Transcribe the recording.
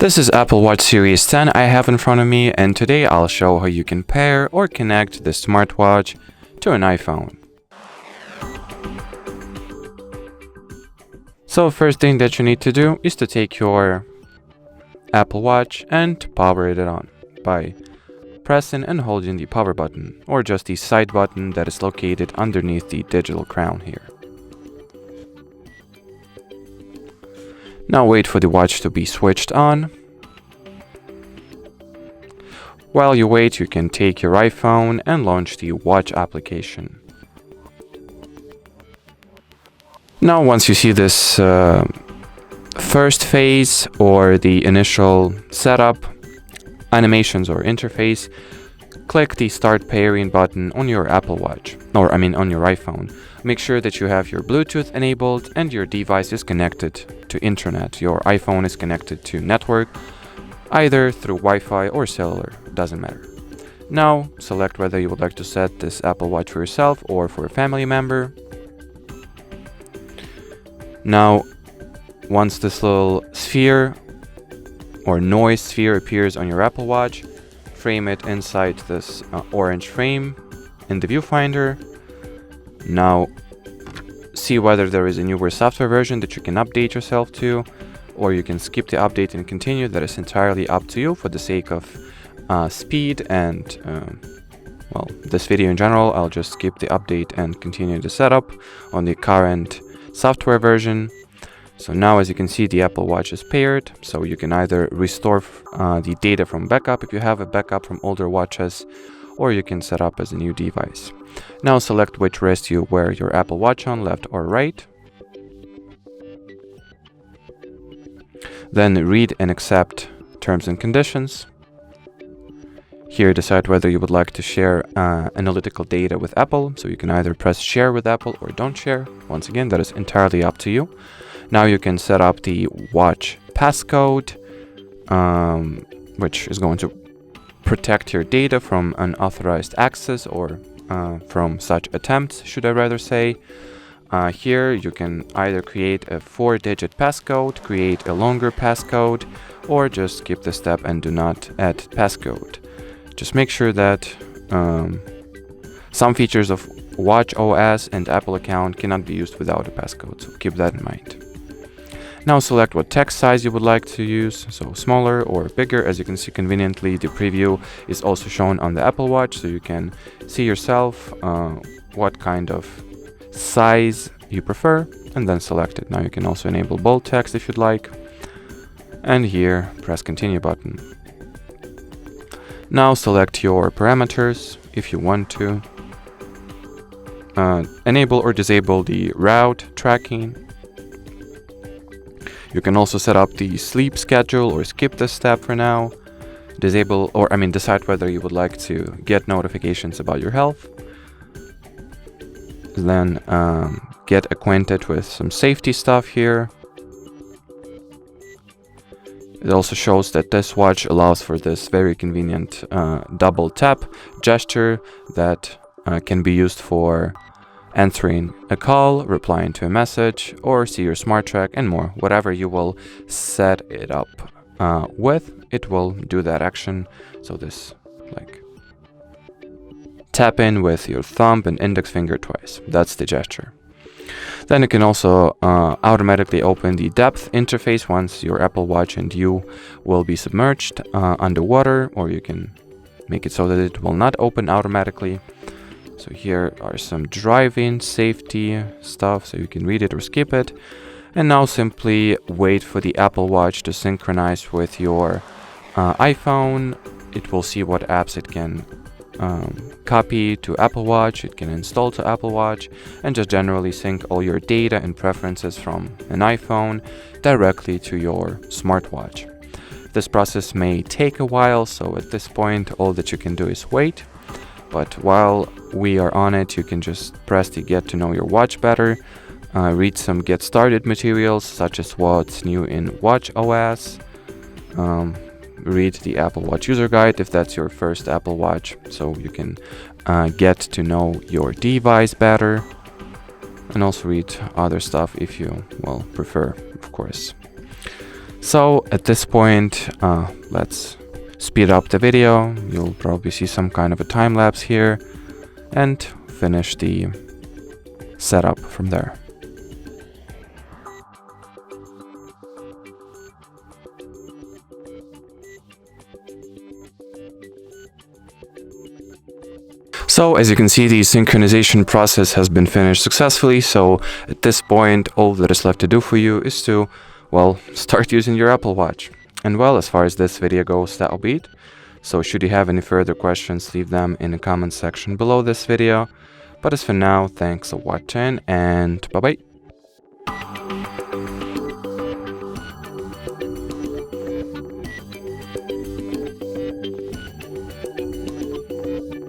This is Apple Watch Series 10 I have in front of me, and today I'll show how you can pair or connect this smartwatch to an iPhone. So first thing that you need to do is to take your Apple Watch and power it on by pressing and holding the power button, or just the side button that is located underneath the digital crown here. Now wait for the watch to be switched on. While you wait, you can take your iPhone and launch the watch application. Now once you see this first phase or the initial setup, animations or interface, click the Start Pairing button on your Apple Watch, on your iPhone. Make sure that you have your Bluetooth enabled and your device is connected to internet. Your iPhone is connected to network, either through Wi-Fi or cellular, doesn't matter. Now select whether you would like to set this Apple Watch for yourself or for a family member. Now, once this little sphere or noise sphere appears on your Apple Watch, frame it inside this orange frame in the viewfinder. Now see whether there is a newer software version that you can update yourself to, or you can skip the update and continue. That is entirely up to you. For the sake of speed and this video in general, I'll just skip the update and continue the setup on the current software version. So now, as you can see, the Apple Watch is paired, so you can either restore the data from backup if you have a backup from older watches, or you can set up as a new device. Now select which wrist you wear your Apple Watch on, left or right. Then read and accept terms and conditions. Here decide whether you would like to share analytical data with Apple, so you can either press share with Apple or don't share. Once again, that is entirely up to you. Now you can set up the watch passcode, which is going to protect your data from unauthorized access or from such attempts, should I rather say. Here you can either create a 4-digit passcode, create a longer passcode, or just skip the step and do not add passcode. Just make sure that some features of Watch OS and Apple account cannot be used without a passcode, so keep that in mind. Now select what text size you would like to use, so smaller or bigger. As you can see conveniently, the preview is also shown on the Apple Watch, so you can see yourself what kind of size you prefer, and then select it. Now you can also enable bold text if you'd like, and here press continue button. Now select your parameters if you want to. Enable or disable the route tracking. You can also set up the sleep schedule or skip this step for now. Decide whether you would like to get notifications about your health. Then get acquainted with some safety stuff here. It also shows that this watch allows for this very convenient double tap gesture that can be used for answering a call, replying to a message, or see your smart track and more. Whatever you will set it up with, it will do that action. So this tap in with your thumb and index finger twice. That's the gesture. Then you can also automatically open the depth interface once your Apple Watch and you will be submerged underwater, or you can make it so that it will not open automatically. So here are some driving safety stuff, so you can read it or skip it. And now simply wait for the Apple Watch to synchronize with your iPhone. It will see what apps it can copy to Apple Watch, it can install to Apple Watch, and just generally sync all your data and preferences from an iPhone directly to your smartwatch. This process may take a while, so at this point all that you can do is wait. But while we are on it, you can just press the Get to Know Your Watch Better, read some Get Started materials such as what's new in Watch OS, read the Apple Watch user guide if that's your first Apple Watch, so you can get to know your device better, and also read other stuff if you prefer, of course. So at this point, let's speed up the video. You'll probably see some kind of a time lapse here and finish the setup from there. So as you can see, the synchronization process has been finished successfully. So at this point, all that is left to do for you is to, well, start using your Apple Watch. And well, as far as this video goes, that'll be it. So should you have any further questions, leave them in the comment section below this video. But as for now, thanks for watching and bye-bye.